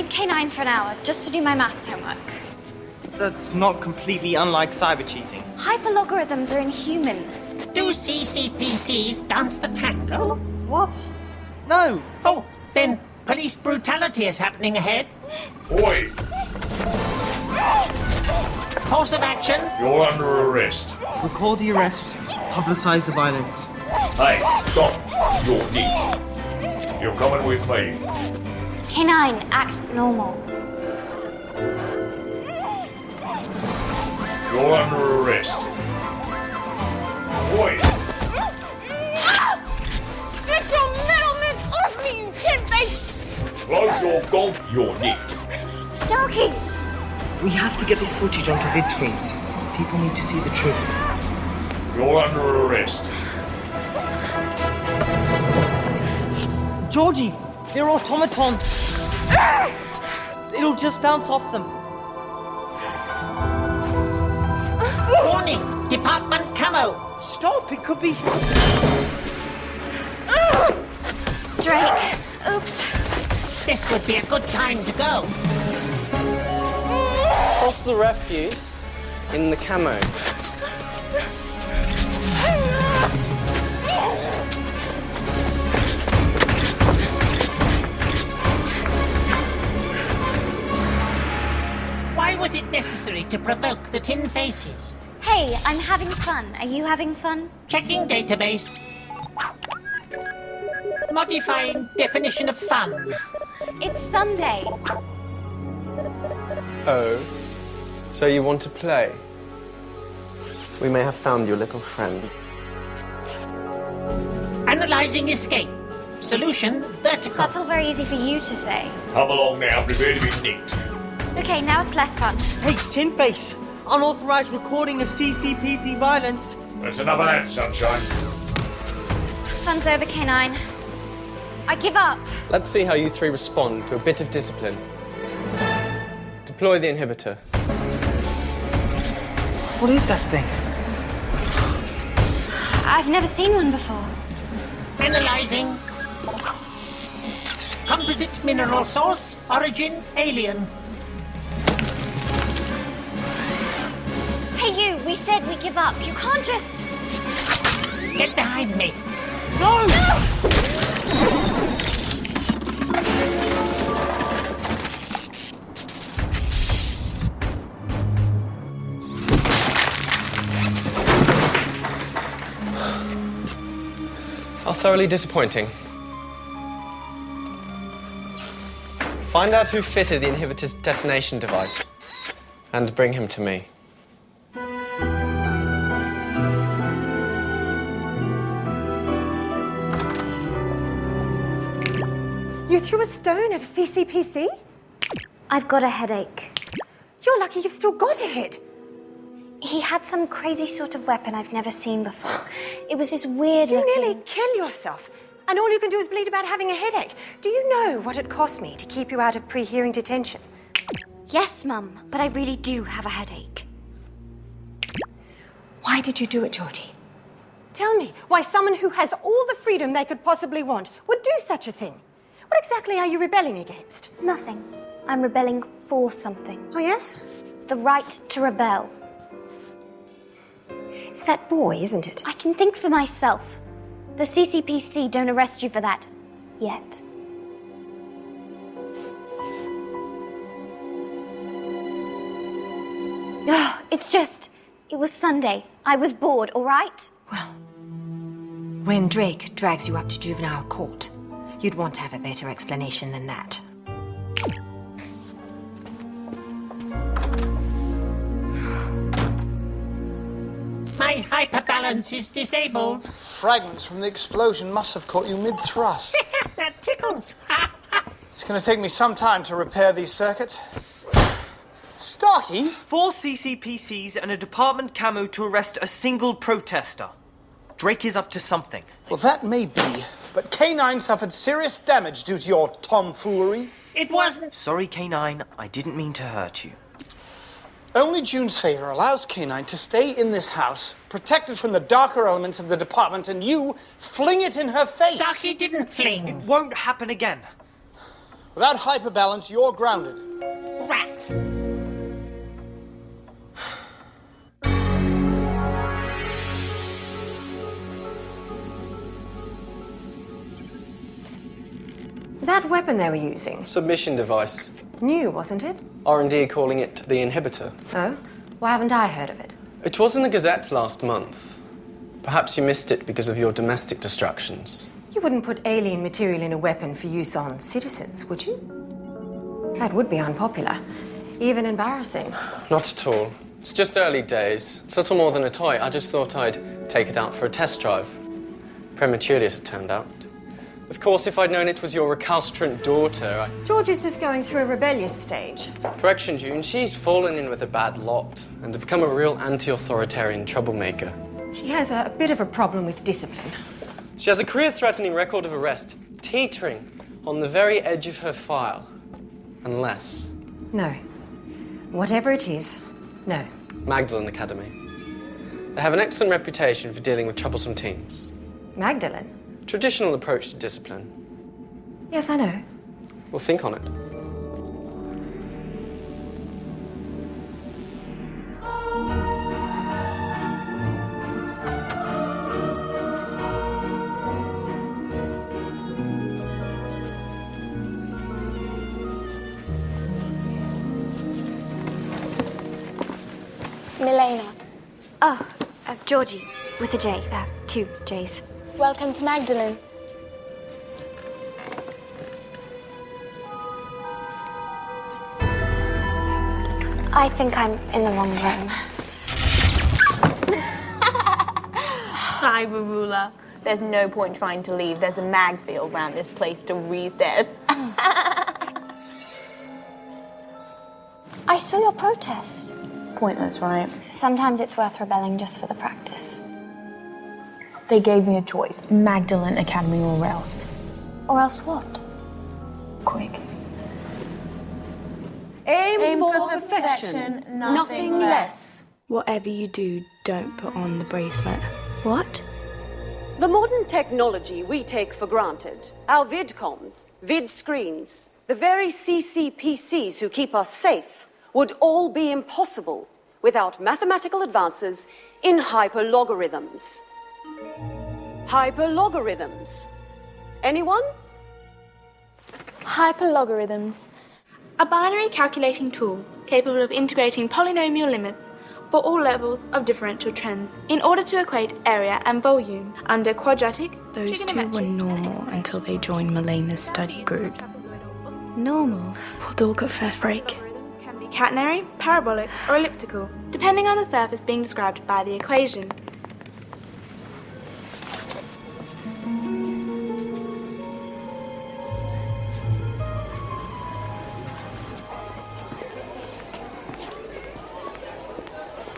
K9 for an hour, just to do my maths homework. That's not completely unlike cyber cheating. Hyperlogarithms are inhuman. Do CCPCs dance the tango? What? No. Oh, then police brutality is happening ahead. Oi, Course of action. you're under arrest. Record the arrest. Publicize the violence. Hey, stop. You're neat. You're coming with me. K9, act normal. You're under arrest. Oi, Get your middlemen off me, you tin-face! close your gob. You're neat. Starkey! We have to get this footage onto vid screens. People need to see the truth. You're under arrest. Georgie, they're automatons. It'll just bounce off them. Warning, Department Camo. Stop, it could be... Drake, oops. This would be a good time to go. Toss the refuse in the camo. Why was it necessary to provoke the tin faces? Hey, I'm having fun. Are you having fun? Checking database. Modifying definition of fun. It's Sunday. Oh, so you want to play? We may have found your little friend. Analyzing escape. Solution vertical. That's all very easy for you to say. Come along now, prepare to be nicked. Okay, now it's less fun. Hey, tin face! Unauthorized recording of CCPC violence. That's enough of that, sunshine. Fun's over, K9. I give up. Let's see how you three respond to a bit of discipline. Deploy the inhibitor. What is that thing? I've never seen one before. Analyzing. Composite mineral source. Origin alien. Hey, you, we said we give up. You can't just... Get behind me. No! How thoroughly disappointing. Find out who fitted the inhibitor's detonation device and bring him to me. You threw a stone at a CCPC? I've got a headache. You're lucky you've still got a head. He had some crazy sort of weapon I've never seen before. It was this weird You looking... nearly kill yourself. And all you can do is bleed about having a headache. Do you know what it cost me to keep you out of pre-hearing detention? Yes, Mum, but I really do have a headache. Why did you do it, Geordie? Tell me why someone who has all the freedom they could possibly want would do such a thing. What exactly are you rebelling against? Nothing. I'm rebelling for something. Oh, yes? The right to rebel. It's that boy, isn't it? I can think for myself. The CCPC don't arrest you for that. Yet. It's just... It was Sunday. I was bored, all right? Well, when Drake drags you up to juvenile court, you'd want to have a better explanation than that. My hyperbalance is disabled. Fragments from the explosion must have caught you mid-thrust. That tickles. It's going to take me some time to repair these circuits. Starkey? 4 CCPCs and a department camo to arrest a single protester. Drake is up to something. Well, that may be, but K9 suffered serious damage due to your tomfoolery. It wasn't. Sorry, K9, I didn't mean to hurt you. Only June's favor allows K9 to stay in this house, protected from the darker elements of the department, and you fling it in her face. Starkey didn't fling. Won't happen again. Without hyperbalance, you're grounded. Rats! That weapon they were using, Submission device. new, wasn't it? R&D calling it the inhibitor. Oh? Why haven't I heard of it? It was in the Gazette last month. Perhaps you missed it because of your domestic distractions. You wouldn't put alien material in a weapon for use on citizens, would you? That would be unpopular. Even embarrassing. Not at all. It's just early days. It's little more than a toy. I just thought I'd take it out for a test drive. Prematurely, as it turned out. Of course, if I'd known it was your recalcitrant daughter, George is just going through a rebellious stage. Correction, June. She's fallen in with a bad lot and become a real anti-authoritarian troublemaker. She has a bit of a problem with discipline. She has a career-threatening record of arrest, teetering on the very edge of her file. Unless... No. Whatever it is, no. Magdalen Academy. They have an excellent reputation for dealing with troublesome teens. Magdalen? Traditional approach to discipline. Yes, I know. We'll think on it. Milena, Oh, Georgie, with a J. 2 J's. welcome to Magdalen. I think I'm in the wrong room. Cyber ruler. There's no point trying to leave. There's a mag field around this place to read this. I saw your protest. Pointless, right? Sometimes it's worth rebelling just for the practice. They gave me a choice. Magdalen Academy or else. Or else what? Quick. Aim, for perfection, nothing less. Whatever you do, don't put on the bracelet. What? The modern technology we take for granted, our vidcoms, vid screens, the very CCPCs who keep us safe, would all be impossible without mathematical advances in hyperlogarithms. Hyperlogarithms. Anyone? Hyperlogarithms. A binary calculating tool capable of integrating polynomial limits for all levels of differential trends in order to equate area and volume under quadratic. Those two were normal until they joined Milena's study group. Normal? We'll talk at first break. Algorithms can be catenary, parabolic, or elliptical, depending on the surface being described by the equation.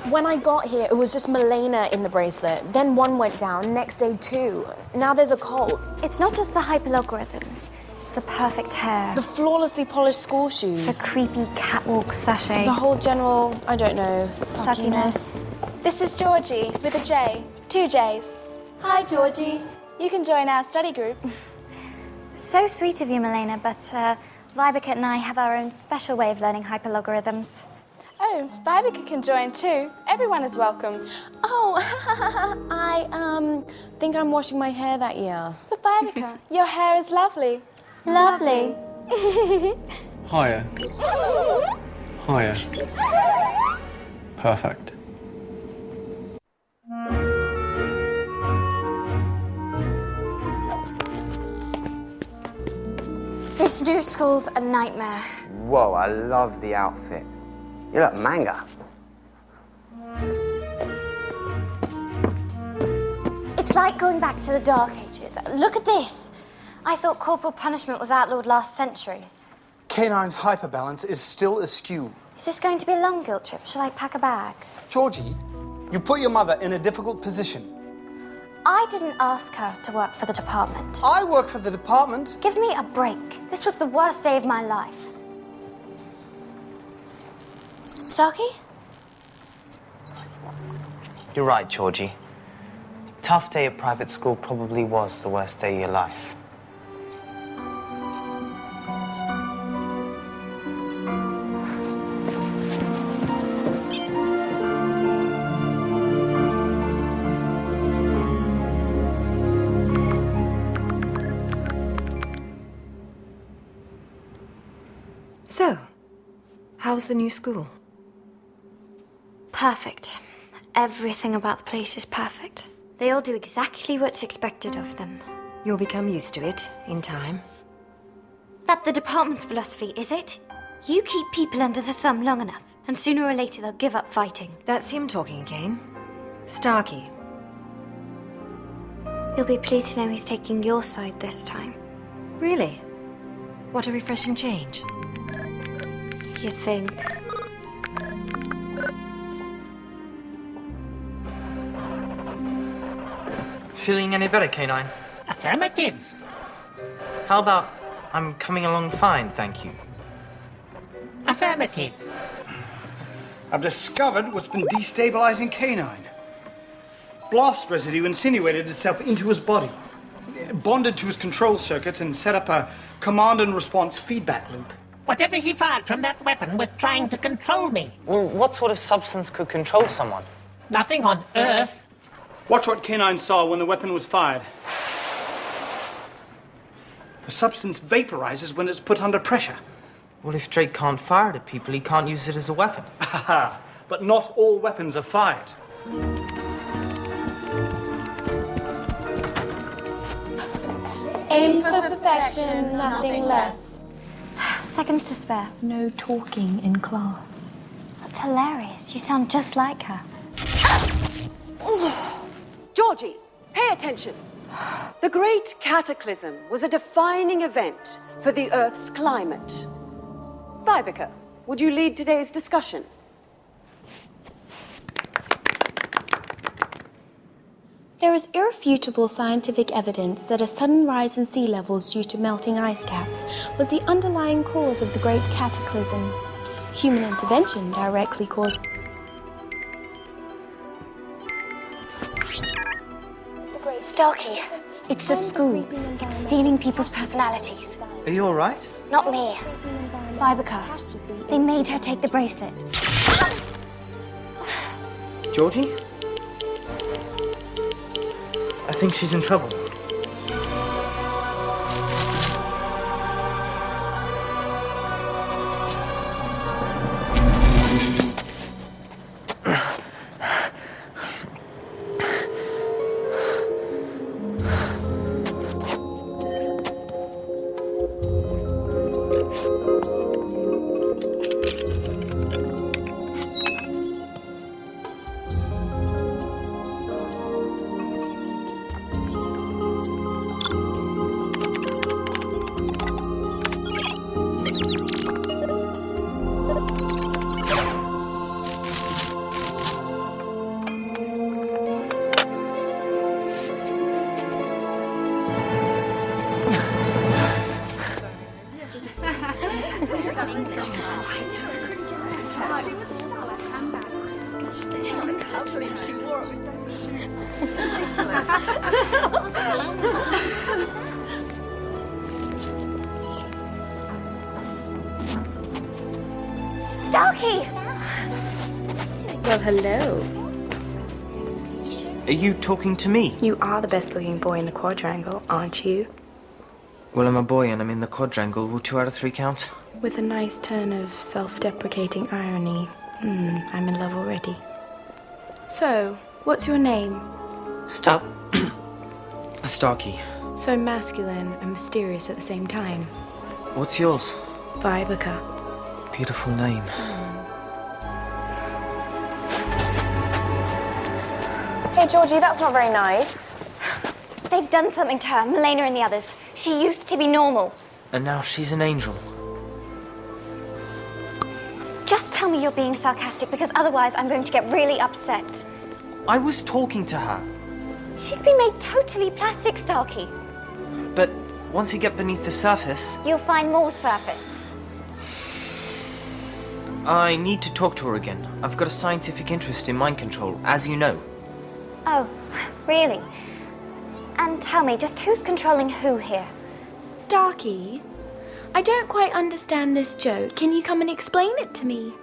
When I got here, it was just Milena in the bracelet. Then one went down, next day two. Now there's a cult. It's not just the hyperlogarithms. It's the perfect hair. The flawlessly polished school shoes. The creepy catwalk sachet. The whole general, I don't know, Suckiness. This is Georgie with a J, 2 J's. Hi, Georgie. You can join our study group. So sweet of you, Milena, but Vibeke and I have our own special way of learning hyperlogarithms. Oh, Vibeke can join too. Everyone is welcome. Oh, I think I'm washing my hair that year. But Vibeke, your hair is lovely. Lovely. Higher. Higher. Perfect. This new school's a nightmare. Whoa, I love the outfit. You look manga. It's like going back to the Dark Ages. Look at this. I thought corporal punishment was outlawed last century. K9's hyperbalance is still askew. Is this going to be a long guilt trip? Shall I pack a bag? Georgie, you put your mother in a difficult position. I didn't ask her to work for the department. I work for the department. Give me a break. This was the worst day of my life. Starkey? You're right, Georgie. Tough day at private school probably was the worst day of your life. How's the new school? Perfect. Everything about the place is perfect. They all do exactly what's expected of them. You'll become used to it in time. That's the department's philosophy, is it? You keep people under the thumb long enough, and sooner or later they'll give up fighting. That's him talking again. Starkey. You'll be pleased to know he's taking your side this time. Really? What a refreshing change. You think? Feeling any better, K9? Affirmative. How about I'm coming along fine, thank you? Affirmative. I've discovered what's been destabilizing K9. Blast residue insinuated itself into his body, bonded to his control circuits, and set up a command and response feedback loop. Whatever he fired from that weapon was trying to control me. Well, what sort of substance could control someone? Nothing on Earth. Watch what K9 saw when the weapon was fired. The substance vaporizes when it's put under pressure. Well, if Drake can't fire it at people, he can't use it as a weapon. But not all weapons are fired. Aim for perfection, nothing less. Seconds to spare. No talking in class. That's hilarious. You sound just like her. Georgie, pay attention. The Great Cataclysm was a defining event for the Earth's climate. Vibeke, would you lead today's discussion? There is irrefutable scientific evidence that a sudden rise in sea levels due to melting ice caps was the underlying cause of the Great Cataclysm. Human intervention directly caused... Starkey, it's the school. It's stealing people's personalities. Are you all right? Not me. Vibeke. They made her take the bracelet. Georgie? I think she's in trouble. Starkey! Well, hello. Are you talking to me? You are the best looking boy in the quadrangle, aren't you? Well, I'm a boy and I'm in the quadrangle. Will 2 out of 3 count? With a nice turn of self-deprecating irony. I'm in love already. So, what's your name? Starkey. So masculine and mysterious at the same time. What's yours? Vibeke. Beautiful name. Hey, Georgie, that's not very nice. They've done something to her, Milena and the others. She used to be normal. And now she's an angel. Just tell me you're being sarcastic, because otherwise I'm going to get really upset. I was talking to her. She's been made totally plastic, Starkey. But once you get beneath the surface... You'll find more surface. I need to talk to her again. I've got a scientific interest in mind control, as you know. Oh, really? And tell me, just who's controlling who here? Starkey, I don't quite understand this joke. Can you come and explain it to me?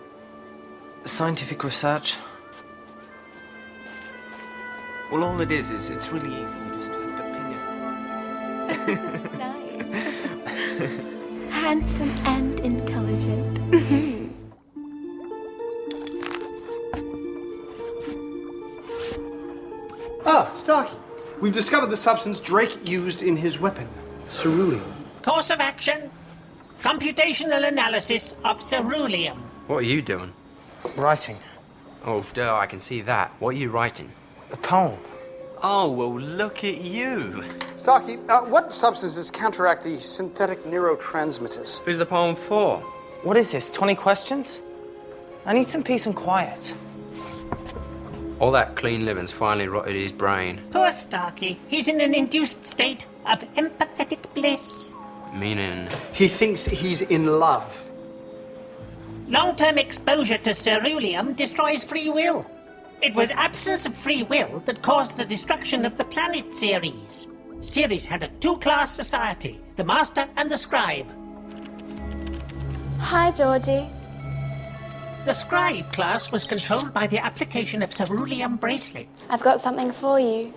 Scientific research? Well, all it is it's really easy. You just have to ping it. Nice. Handsome and intelligent. Ah, Starkey. We've discovered the substance Drake used in his weapon, ceruleum. Course of action. Computational analysis of ceruleum. What are you doing? Writing. Oh, duh, I can see that. What are you writing? A poem. Oh, well, look at you. Starkey, what substances counteract the synthetic neurotransmitters? Who's the poem for? What is this, 20 questions? I need some peace and quiet. All that clean living's finally rotted his brain. Poor Starkey. He's in an induced state of empathetic bliss. Meaning? He thinks he's in love. Long-term exposure to ceruleum destroys free will. It was absence of free will that caused the destruction of the planet Ceres. Ceres had a two-class society, the master and the scribe. Hi, Georgie. The scribe class was controlled by the application of ceruleum bracelets. I've got something for you.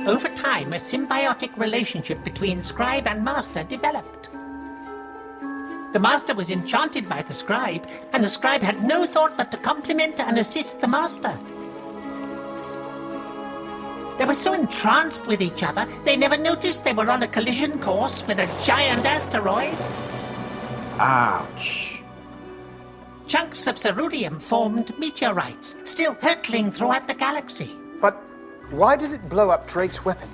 Over time, a symbiotic relationship between scribe and master developed. The master was enchanted by the scribe, and the scribe had no thought but to compliment and assist the master. They were so entranced with each other, they never noticed they were on a collision course with a giant asteroid. Ouch. Chunks of ceruleum formed meteorites, still hurtling throughout the galaxy. But why did it blow up Drake's weapon?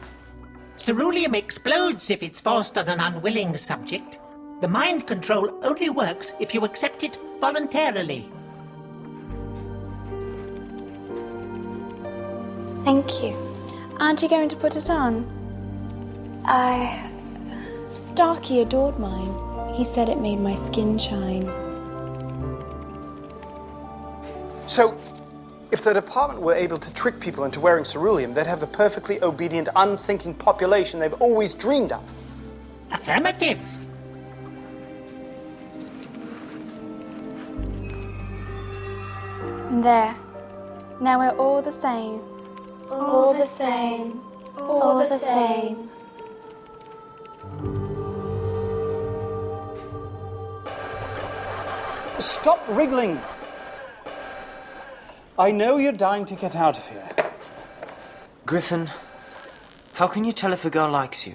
Ceruleum explodes if it's forced on an unwilling subject. The mind control only works if you accept it voluntarily. Thank you. Aren't you going to put it on? Starkey adored mine. He said it made my skin shine. So, if the department were able to trick people into wearing ceruleum, they'd have the perfectly obedient, unthinking population they've always dreamed of. Affirmative. There. Now we're all the same. All the same. All the same. Stop wriggling! I know you're dying to get out of here. Griffin, how can you tell if a girl likes you?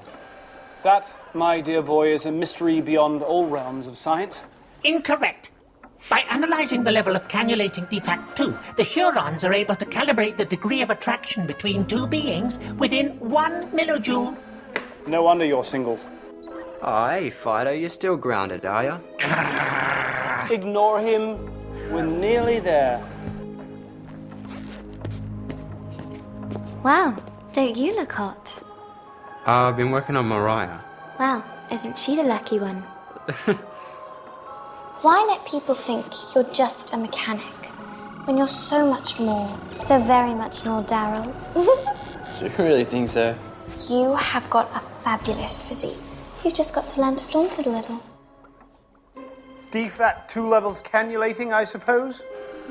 That, my dear boy, is a mystery beyond all realms of science. Incorrect. By analyzing the level of cannulating defect 2, the Hurons are able to calibrate the degree of attraction between two beings within 1 millijoule. No wonder you're single. Oh, hey, Fido, you're still grounded, are you? Ignore him. We're nearly there. Wow, don't you look hot? I've been working on Mariah. Wow, isn't she the lucky one? Why let people think you're just a mechanic when you're so much more, so very much more Daryl's? Do you really think so? You have got a fabulous physique. You've just got to learn to flaunt it a little. DFAT 2 levels cannulating, I suppose?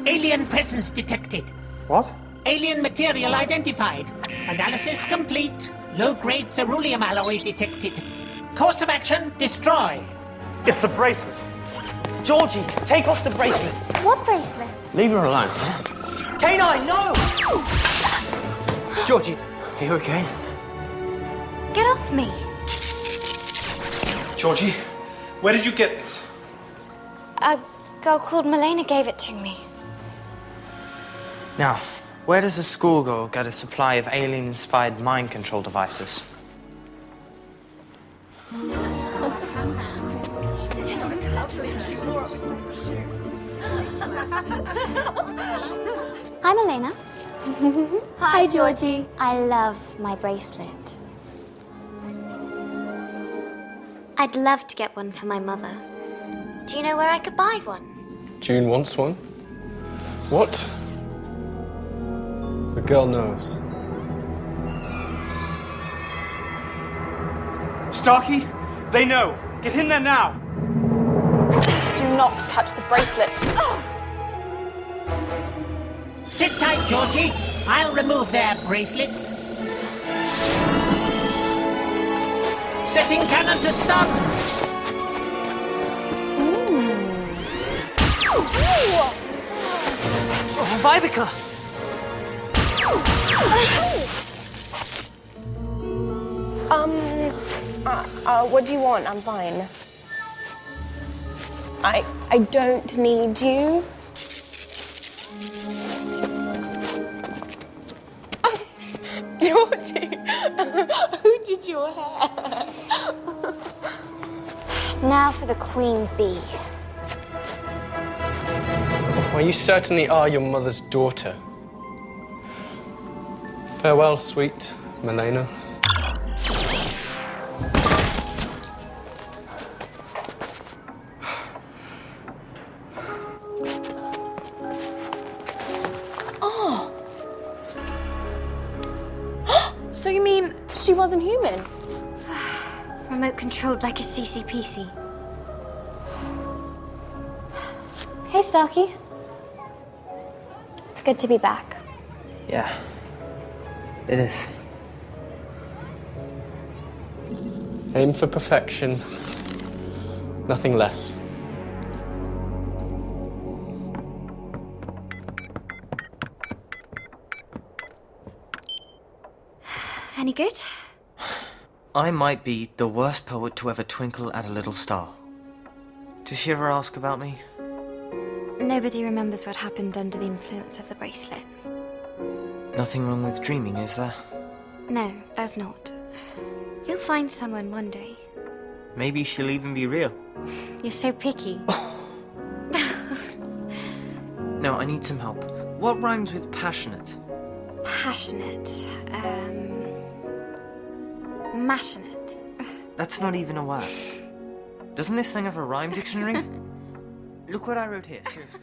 Alien presence detected. What? Alien material identified. Analysis complete. Low-grade ceruleum alloy detected. Course of action, destroy. It's the bracelet. Georgie, take off the bracelet. What bracelet? Leave her alone. K9, no! Georgie, are you okay? Get off me. Georgie, where did you get this? A girl called Milena gave it to me. Now, where does a schoolgirl get a supply of alien-inspired mind control devices? Hi, Milena. Hi, Georgie. I love my bracelet. I'd love to get one for my mother. Do you know where I could buy one? June wants one. What? The girl knows. Starkey, they know. Get in there now. Do not touch the bracelet. Sit tight, Georgie. I'll remove their bracelets. Setting cannon to stun. Oh, Vivica! What do you want? I'm fine. I don't need you. Georgie, who did your hair? Now for the queen bee. Well, you certainly are your mother's daughter. Farewell, sweet Milena. Oh. So you mean she wasn't human? Remote controlled like a CCPC. Hey, Starkey. It's good to be back. Yeah, it is. Aim for perfection, nothing less. Any good? I might be the worst poet to ever twinkle at a little star. Does she ever ask about me? Nobody remembers what happened under the influence of the bracelet. Nothing wrong with dreaming, is there? No, there's not. You'll find someone one day. Maybe she'll even be real. You're so picky. No, I need some help. What rhymes with passionate? Passionate. Massionate. That's not even a word. Doesn't this thing have a rhyme dictionary? Look what I wrote here, seriously.